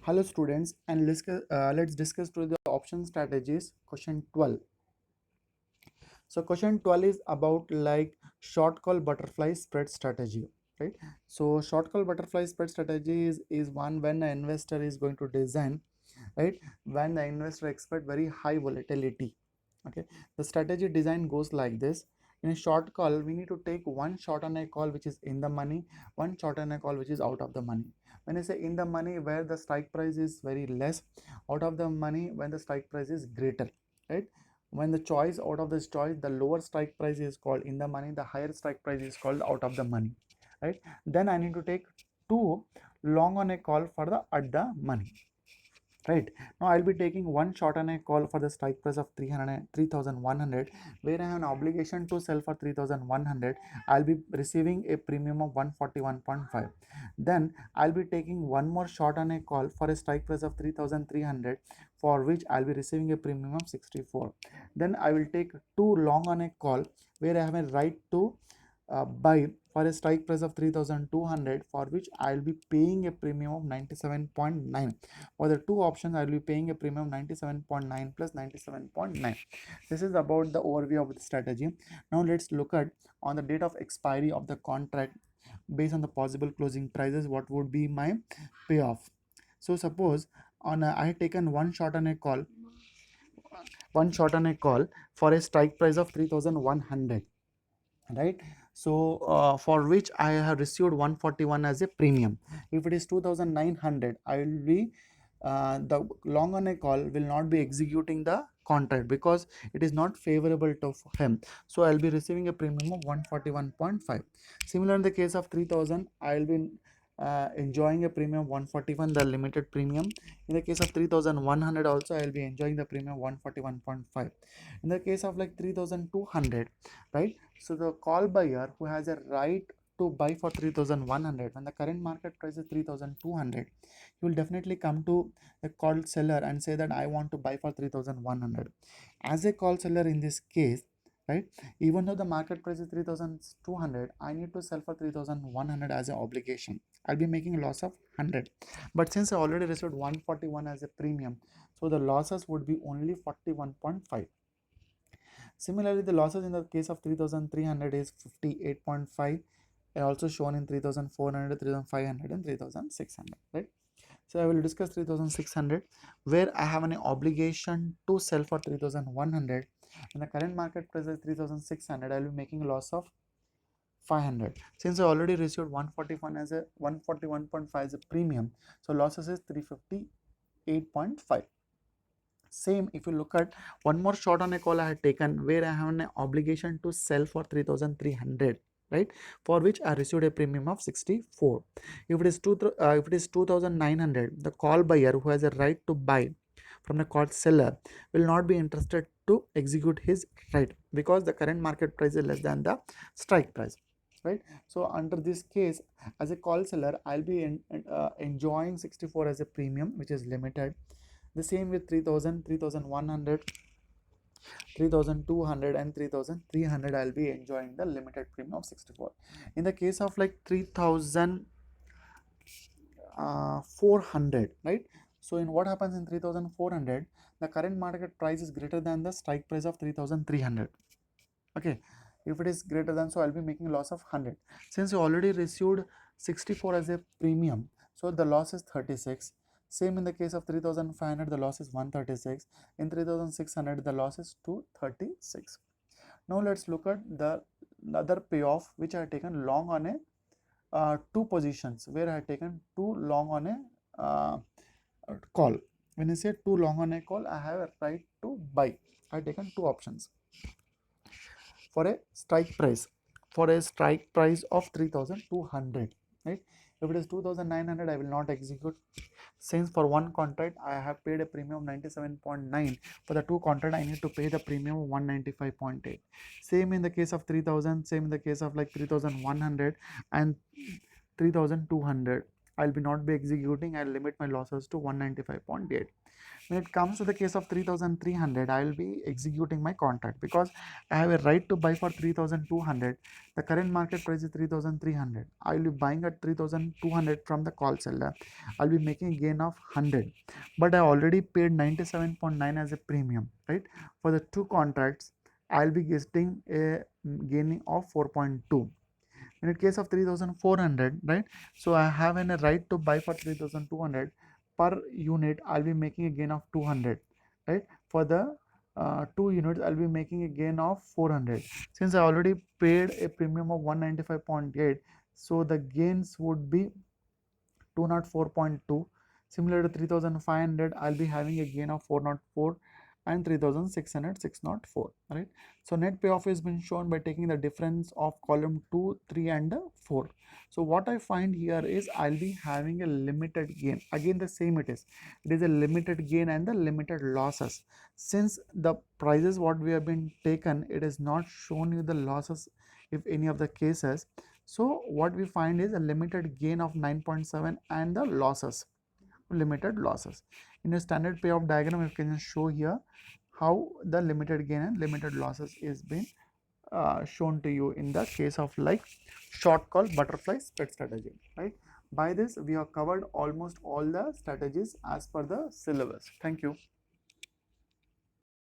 Hello students, and let's discuss to the option strategies question 12. So question 12 is about like short call butterfly spread strategy, right? So short call butterfly spread strategy is one when an investor is going to design, right? When the investor expect very high volatility. Okay, the strategy design goes like this. In a short call, we need to take one shot on a call which is in the money, one shot on a call which is out of the money. When I say in the money, where the strike price is very less, out of the money when the strike price is greater, right? When the choice out of this choice, the lower strike price is called in the money, the higher strike price is called out of the money, right? Then I need to take two long on a call for the at the money, right? Now I'll be taking one short on a call for the strike price of 3,100, where I have an obligation to sell for 3,100. I'll be receiving a premium of 141.5. Then I'll be taking one more short on a call for a strike price of 3,300, for which I'll be receiving a premium of 64. Then I will take two long on a call where I have a right to buy for a strike price of 3,200, for which I'll be paying a premium of 97.9. For the two options, I will be paying a premium of 97.9 plus 97.9. This is about the overview of the strategy. Now let's look at on the date of expiry of the contract, based on the possible closing prices, what would be my payoff. So suppose I had taken one shot on a call for a strike price of 3,100, right? So for which I have received 141 as a premium. If it is 2,900, I will be the long on a call will not be executing the contract because it is not favorable to him, so I'll be receiving a premium of 141.5. Similar in the case of 3,000, I'll be enjoying a premium of 141, the limited premium. In the case of 3,100 also, I'll be enjoying the premium of 141.5. In the case of like 3,200, right? So the call buyer who has a right to buy for 3,100, when the current market price is 3,200, you will definitely come to a call seller and say that I want to buy for 3,100. As a call seller in this case, right, even though the market price is 3,200, I need to sell for 3,100 as an obligation. I'll be making a loss of 100. But since I already received 141 as a premium, so the losses would be only 41.5. Similarly, the losses in the case of 3,300 is 58.5, also shown in 3,400, 3,500 and 3,600, right? So I will discuss 3,600, where I have an obligation to sell for 3,100 and the current market price is 3,600. I will be making a loss of 500. Since I already received 141 as a 141.5 as a premium, so losses is 358.5. Same, if you look at one more short on a call I had taken, where I have an obligation to sell for 3,300, right, for which I received a premium of 64. If it is 2,900, the call buyer who has a right to buy from the call seller will not be interested to execute his right because the current market price is less than the strike price, right? So under this case, as a call seller, I'll be enjoying 64 as a premium, which is limited. The same with 3,000, 3,100, 3,200 and 3,300, I'll be enjoying the limited premium of 64. In the case of like 3,400, right? So in what happens in 3,400, the current market price is greater than the strike price of 3,300. Okay, if it is greater than, so I'll be making a loss of 100. Since you already received 64 as a premium, so the loss is 36. Same in the case of 3,500, the loss is 136. In 3,600, the loss is 236. Now let's look at the other payoff which I have taken long on a two positions, where I have taken too long on a call. When I say too long on a call, I have a right to buy. I have taken two options for a strike price of 3,200, right? If it is 2,900, I will not execute, since for one contract I have paid a premium of 97.9. For the two contract I need to pay the premium of 195.8. Same in the case of 3,000, same in the case of like 3,100 and 3,200. I'll be not be executing. I'll limit my losses to 195.8. When it comes to the case of 3300, I will be executing my contract because I have a right to buy for 3200. The current market price is 3300. I will be buying at 3200 from the call seller. I'll be making a gain of 100, but I already paid 97.9 as a premium, right? For the two contracts, I'll be getting a gaining of 4.2. In the case of 3400, right? So I have a right to buy for 3200. Per unit I'll be making a gain of 200, right? For the two units I'll be making a gain of 400. Since I already paid a premium of 195.8, so the gains would be 204.2. Similar to 3500, I'll be having a gain of 404, and 3600 604, right? So net payoff has been shown by taking the difference of column 2, 3 and 4. So what I find here is I'll be having a limited gain. Again the same it is a limited gain and the limited losses. Since the prices what we have been taken, it is not shown you the losses if any of the cases. So what we find is a limited gain of 9.7 and the losses, limited losses. In a standard payoff diagram, you can show here how the limited gain and limited losses is being shown to you in the case of like short call butterfly spread strategy, right? By this we have covered almost all the strategies as per the syllabus. Thank you.